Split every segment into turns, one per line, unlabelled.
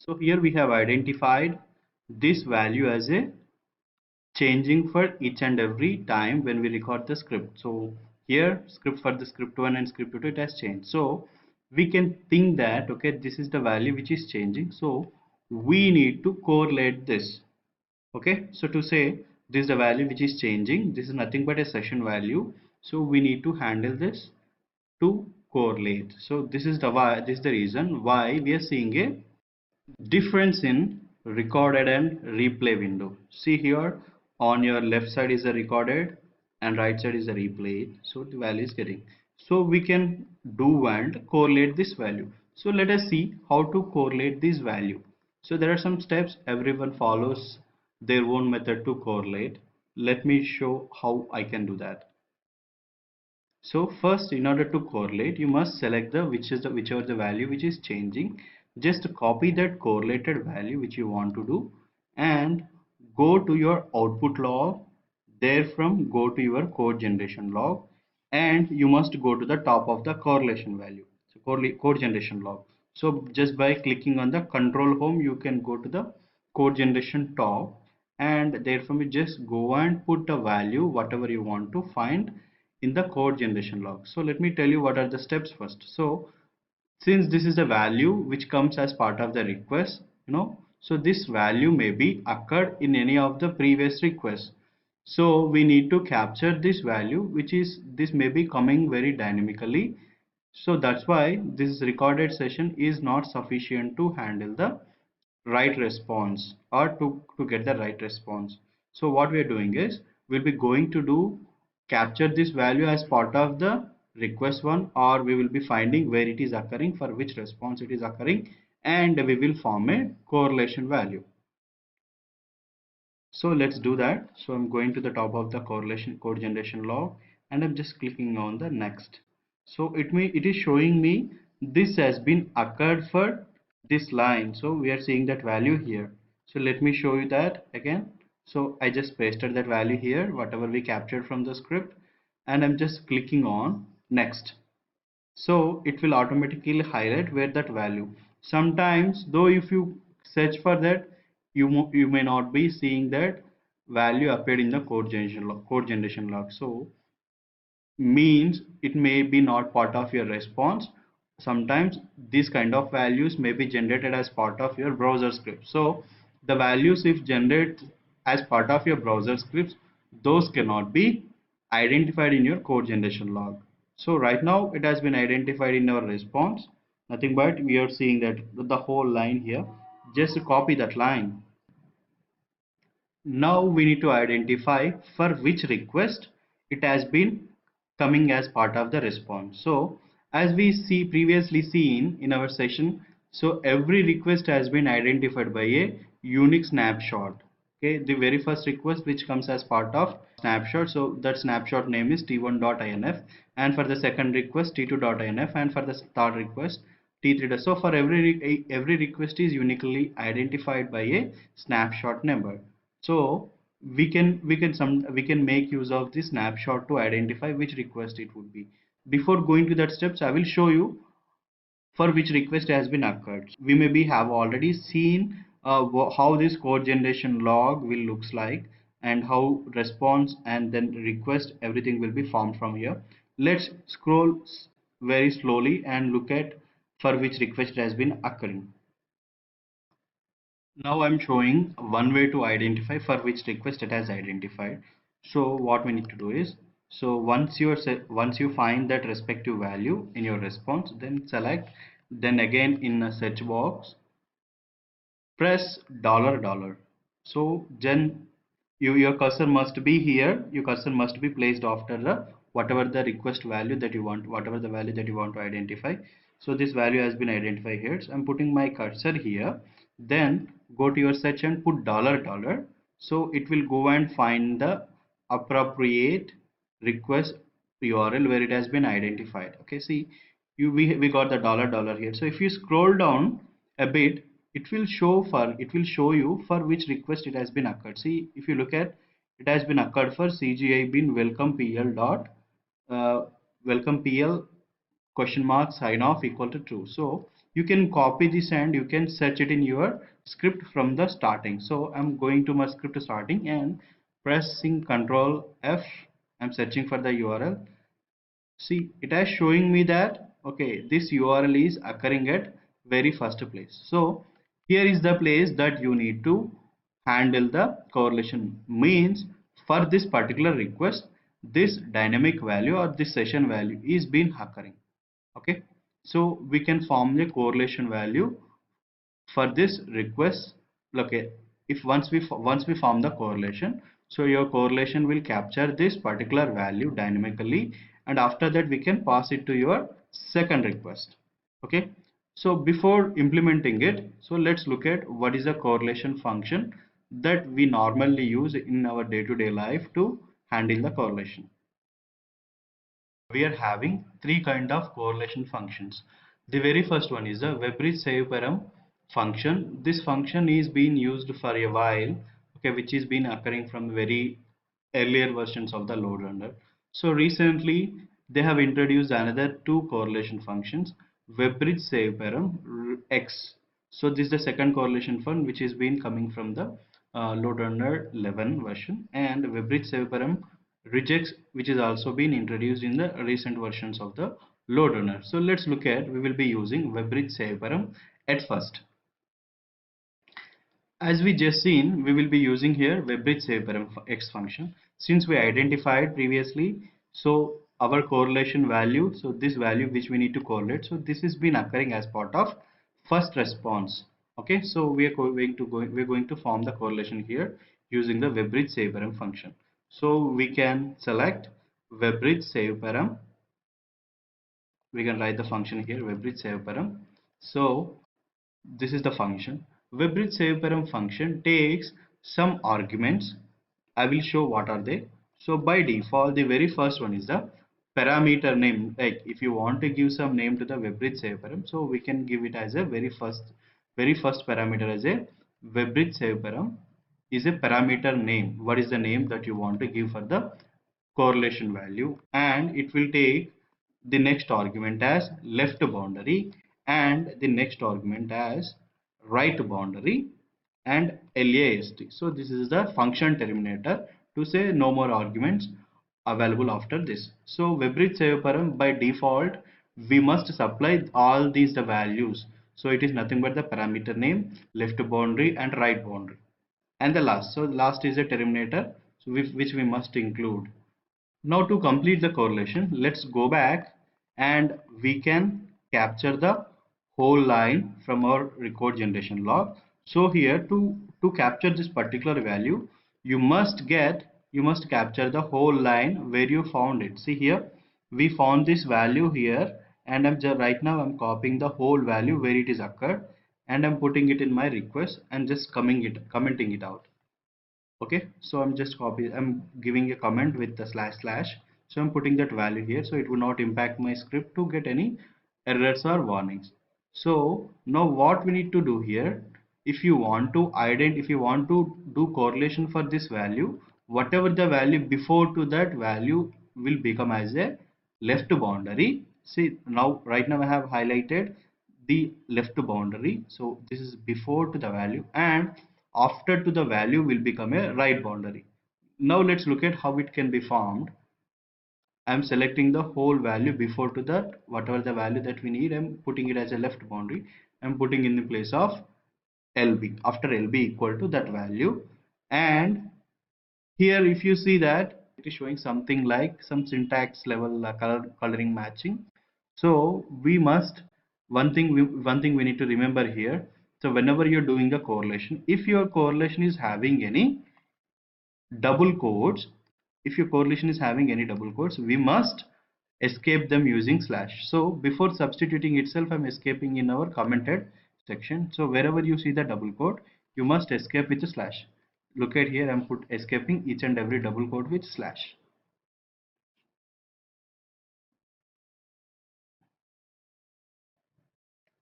So here we have identified this value as a changing for each and every time when we record the script. So here script for the script 1 and script 2 it has changed. So we can think that okay, this is the value which is changing, so we need to correlate this. Okay, so to say this is the value which is changing, this is nothing but a session value, so we need to handle this to correlate. So this is the why, this is the reason why we are seeing a difference in recorded and replay window. See here, on your left side is the recorded and right side is the replay, so the value is getting, so we can do and correlate this value. So let us see how to correlate this value. So there are some steps, everyone follows their own method to correlate. Let me show how I can do that. So first, in order to correlate, you must select the whichever the value which is changing. Just copy that correlated value which you want to do and go to your output log. Therefrom, go to your code generation log and you must go to the top of the correlation value. So code generation log. So just by clicking on the control home, you can go to the code generation top and therefrom you just go and put the value whatever you want to find in the code generation log. So let me tell you what are the steps first. So since this is a value which comes as part of the request, so this value may be occurred in any of the previous requests. So we need to capture this value, which is this may be coming very dynamically. So that's why this recorded session is not sufficient to handle the right response or to get the right response. So what we are doing is we'll be going to do capture this value as part of the request one, or we will be finding where it is occurring, for which response it is occurring, and we will form a correlation value. So let's do that. So I'm going to the top of the correlation code generation log and I'm just clicking on the next. So it is showing me this has been occurred for this line. So we are seeing that value here. So let me show you that again. So I just pasted that value here, whatever we captured from the script, and I'm just clicking on next. So it will automatically highlight where that value. Sometimes though if you search for that, you may not be seeing that value appeared in the code generation log. So means it may be not part of your response. Sometimes these kind of values may be generated as part of your browser script. So the values if generated as part of your browser scripts, those cannot be identified in your code generation log. So right now it has been identified in our response, nothing but we are seeing that the whole line here. Just copy that line. Now we need to identify for which request it has been coming as part of the response. So as we see previously seen in our session, so every request has been identified by a unique snapshot. Okay, the very first request which comes as part of snapshot, so that snapshot name is t1.inf, and for the second request t2.inf, and for the third request t3. So for every request is uniquely identified by a snapshot number. So we can make use of this snapshot to identify which request it would be. Before going to that steps, I will show you for which request has been occurred. We maybe have already seen how this code generation log will looks like, and how response and then request everything will be formed from here. Let's scroll very slowly and look at for which request has been occurring. Now I'm showing one way to identify for which request it has identified. So what we need to do is, so once you find that respective value in your response, then select, then again in a search box press $. So then your cursor must be here, your cursor must be placed after the whatever the request value that you want, whatever the value that you want to identify. So this value has been identified here, so I'm putting my cursor here, then go to your search and put $. So it will go and find the appropriate request URL where it has been identified. Okay, see, we got the $$ here. So if you scroll down a bit, it will show you for which request it has been occurred. See, if you look at, it has been occurred for CGI bin welcome PL welcome PL question mark sign off equal to true. So you can copy this and you can search it in your script from the starting. So I'm going to my script starting and pressing Control F. I'm searching for the URL. See, it is showing me that okay, this URL is occurring at very first place. So here is the place that you need to handle the correlation. Means for this particular request, this dynamic value or this session value is been occurring. Okay, so we can form the correlation value for this request. Okay, if once we form the correlation, so your correlation will capture this particular value dynamically, and after that we can pass it to your second request. Okay, so before implementing it, so let's look at what is a correlation function that we normally use in our day-to-day life to handle the correlation. We are having three kind of correlation functions. The very first one is the Weber save param function. This function is being used for a while, okay, which is been occurring from very earlier versions of the load runner. So recently they have introduced another two correlation functions, Weber save param x. So this is the second correlation function which is been coming from the load runner 11 version, and Weber save param rejects, which is also been introduced in the recent versions of the load runner. So let's look at, we will be using Weber save param at first. As we just seen, we will be using here Weber save param x function. Since we identified previously, so our correlation value, so this value which we need to correlate, so this has been occurring as part of first response. Okay, so we're going to form the correlation here using the Weber save param function. So we can select Weber save param. We can write the function here Weber save param. So this is the function. Weber save param function takes some arguments. I will show what are they. So by default, the very first one is the parameter name. Like if you want to give some name to the Weber save param, so we can give it as a very first parameter as a Weber save param is a parameter name. What is the name that you want to give for the correlation value, and it will take the next argument as left boundary and the next argument as right boundary and LAST. So this is the function terminator to say no more arguments available after this. So Weber save param by default we must supply all these the values. So it is nothing but the parameter name, left boundary and right boundary, and the last. So last is a terminator, so which we must include. Now to complete the correlation, let's go back and we can capture the whole line from our record generation log. So here to capture this particular value, you must capture the whole line where you found it. See here, we found this value here, and right now I'm copying the whole value where it is occurred, and I'm putting it in my request and just commenting it out. Okay, so I'm giving a comment with the slash slash, so I'm putting that value here so it will not impact my script to get any errors or warnings. So now what we need to do here, if you want to do correlation for this value, whatever the value before to that value will become as a left boundary. See now, right now I have highlighted the left boundary, so this is before to the value, and after to the value will become a right boundary. Now let's look at how it can be formed. I'm selecting the whole value before to that, whatever the value that we need, I'm putting it as a left boundary. I'm putting in the place of LB, after LB equal to that value. And here if you see that it is showing something like some syntax level coloring matching. So we must, one thing we need to remember here. So whenever you're doing a correlation, if your correlation is having any double quotes, if your correlation is having any double quotes, we must escape them using slash. So before substituting itself, I'm escaping in our commented section. So wherever you see the double quote, you must escape with a slash. Look at here, I'm put escaping each and every double quote with slash.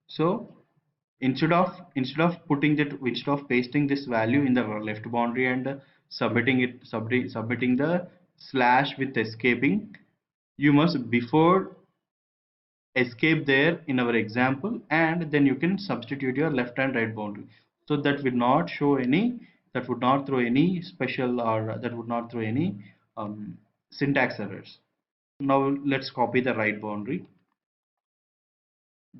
So instead of putting that, instead of pasting this value in the left boundary and submitting the slash with escaping, you must before escape there in our example, and then you can substitute your left and right boundary. So that will not show any, that would not throw any special, or that would not throw any syntax errors. Now let's copy the right boundary.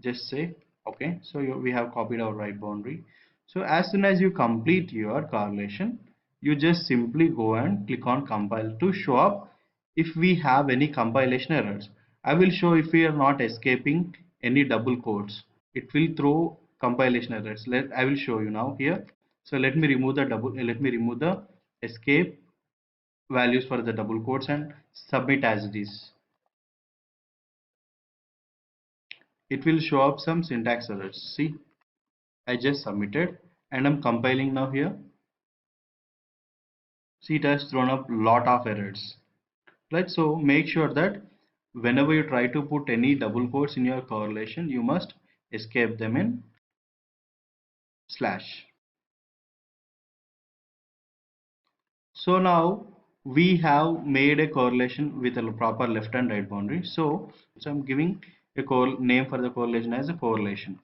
Just say okay. So we have copied our right boundary. So as soon as you complete your correlation, you just simply go and click on compile to show up if we have any compilation errors. I will show if we are not escaping any double quotes, it will throw compilation errors. I will show you now here. So let me remove the escape values for the double quotes and submit as it is. It will show up some syntax errors. See, I just submitted and I'm compiling now here. See, it has thrown up lot of errors. Right, so make sure that whenever you try to put any double quotes in your correlation, you must escape them in slash. So now we have made a correlation with a proper left and right boundary. So I'm giving a name for the correlation as a correlation.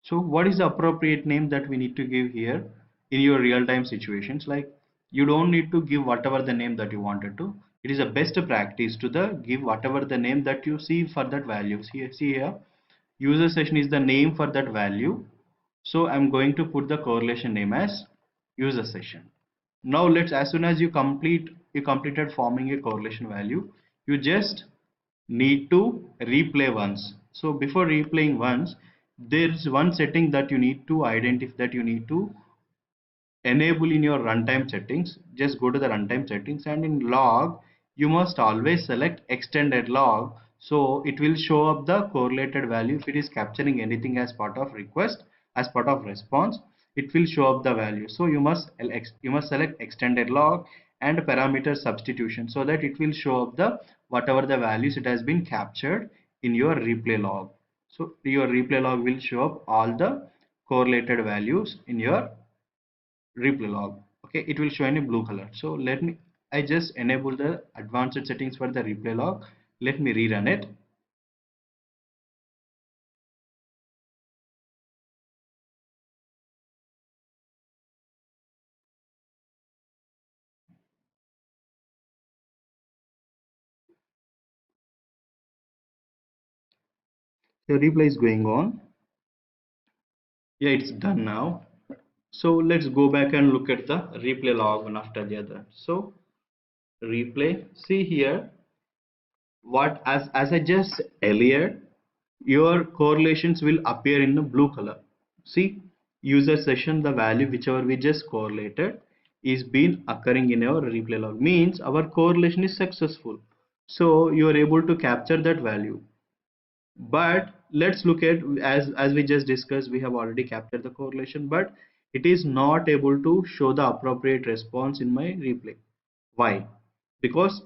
So what is the appropriate name that we need to give here in your real-time situations? Like, you don't need to give whatever the name that you wanted to. It is a best practice to give whatever the name that you see for that value. See here, user session is the name for that value. So I'm going to put the correlation name as user session. Now let's, as soon as you completed forming a correlation value, you just need to replay once. So before replaying once, there is one setting that you need to identify, that you need to enable in your runtime settings. Just go to the runtime settings, and in log you must always select extended log, so it will show up the correlated value. If it is capturing anything as part of request, as part of response, it will show up the value. So you must select extended log and parameter substitution, so that it will show up the whatever the values it has been captured in your replay log. So your replay log will show up all the correlated values in your replay log. Okay, it will show in a blue color. So I just enable the advanced settings for the replay log. Let me rerun it. The replay is going on. Yeah, it's done now. So let's go back and look at the replay log one after the other. So replay, see here, what as I just earlier, your correlations will appear in the blue color. See, user session, the value whichever we just correlated is been occurring in our replay log, means our correlation is successful. So you are able to capture that value. But let's look at, as we just discussed, we have already captured the correlation, but it is not able to show the appropriate response in my replay. Why? Because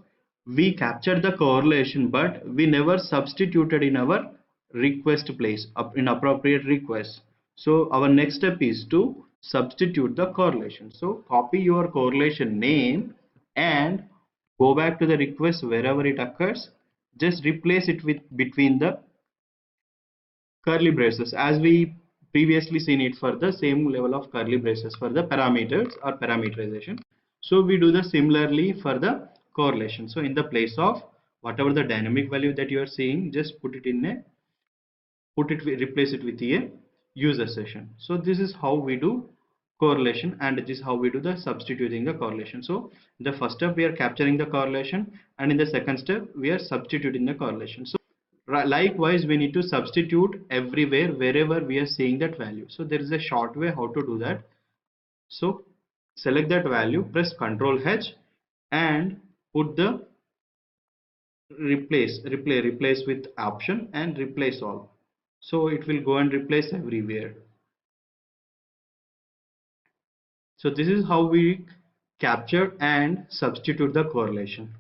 we captured the correlation, but we never substituted in our request place in appropriate request. So our next step is to substitute the correlation. So copy your correlation name and go back to the request wherever it occurs. Just replace it with between the curly braces, as we previously seen it for the same level of curly braces for the parameters or parameterization. So we do the similarly for the correlation. So in the place of whatever the dynamic value that you are seeing, just replace it with a user session. So this is how we do correlation, and this is how we do the substituting the correlation. So in the first step we are capturing the correlation, and in the second step we are substituting the correlation. So likewise, we need to substitute everywhere wherever we are seeing that value. So there is a short way how to do that. So select that value, press Ctrl H and put the replace with option and replace all. So it will go and replace everywhere. So this is how we capture and substitute the correlation.